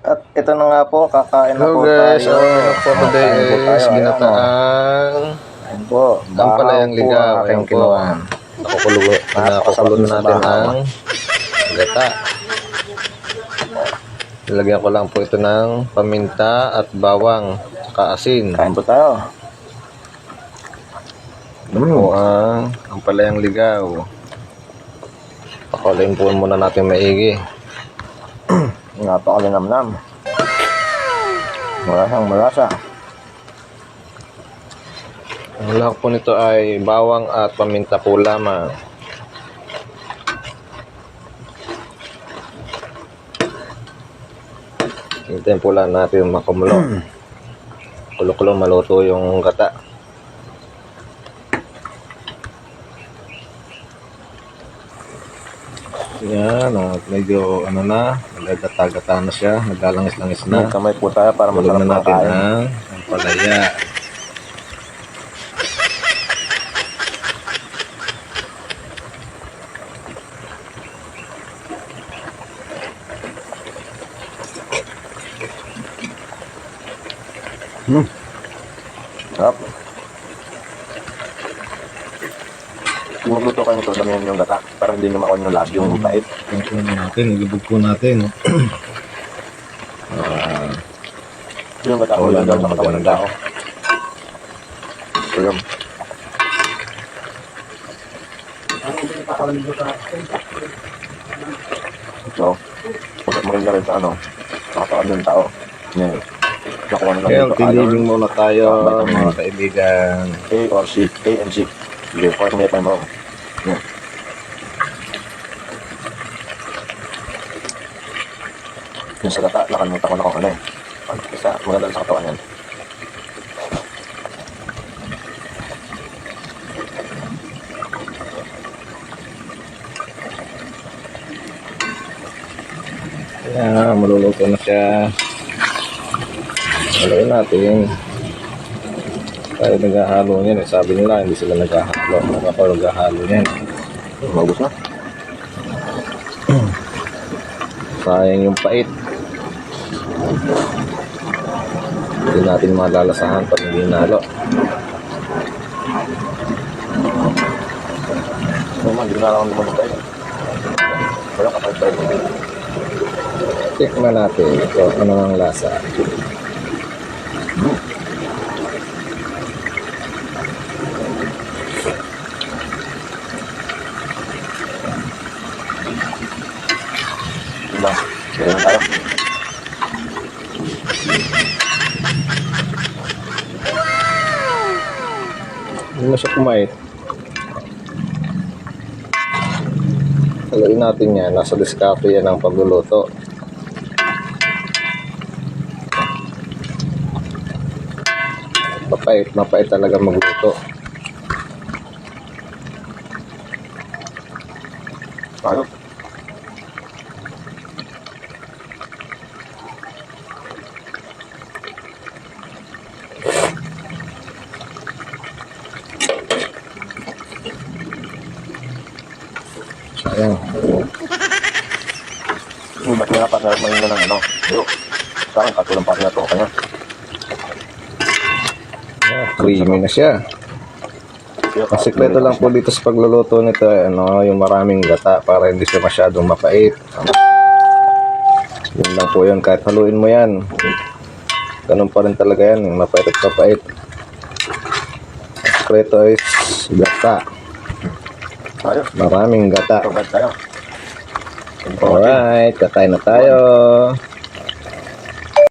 At ito na nga po, kakain na Hello po guys, tayo. for today Kain po is tayo. ginataang Ayan po. kampalayang Bakaw po ligaw. ang aking Ayan po. kinuha. Nakukulot Napakasarap natin sa bakaw. ang gata. Nilagyan ko lang po ito ng paminta at bawang, saka asin. Kain po tayo. Ito po ang kampalayang ligaw. Pakulayin po muna natin maigi. Napakalinamnam. Malasang malasa. Ang lahat po nito ay bawang at paminta po lamang. Hintayin po lang natin makumulo. Kulo-kulo maluto yung gata. Yan, medyo ano na, nagagata-gata na siya, naglalangis-langis na. Kamay po tayo para Tulog masarap na natin makain. ang palaya. Sarap. Kung magluto kayo nito, damihan yung gata. Para hindi nyo makuha yung lab, yung pait. Ito natin, igubog po natin. Yung gata ko Wala yung daw sa namang katawan ng maganda. tao. Ayun. So, maganda rin sa ano, sa katawan ng tao. Ngayon, nakuha na lang Kaya dito tilibing iron, muna tayo mga kaibigan. A or C, A and C. Sige, kung may pa mo. Yan. Yung sa gata, nakalimutan ko na kung ano eh. Isa, maganda sa katawan yan. Kaya maluluto na siya. Haluin natin. Tayo naghahalo niyan. Sabi nila hindi sila naghahalo. Ako naghahalo niyan. Maubos na. Sayang yung pait. Hindi natin malalasahan pag hindi nalo. Naman, hindi na lang naman tayo. Wala ka tayo tayo. Tikman natin ito. Ano ang lasa? Diba? Kaya na tayo. Hindi na siya kumait. Haluin natin yan. Nasa diskarte yan ang pagluluto. Mapait talaga magluto. Tayo. Sayang. Yung ba't nga partner mo yun na ng ano? Yo. Sa akin, katulang partner to kanya. Creamy na siya. Ang sikreto lang po dito sa pagluluto nito yung maraming gata para hindi siya masyadong mapait. Yun lang po yun. Kahit haluin mo yan, ganun pa rin talaga yan. Yung mapait at mapait. Ang sikreto is gata. Tayo. Maraming gata. Tayo. Alright, kakain na tayo.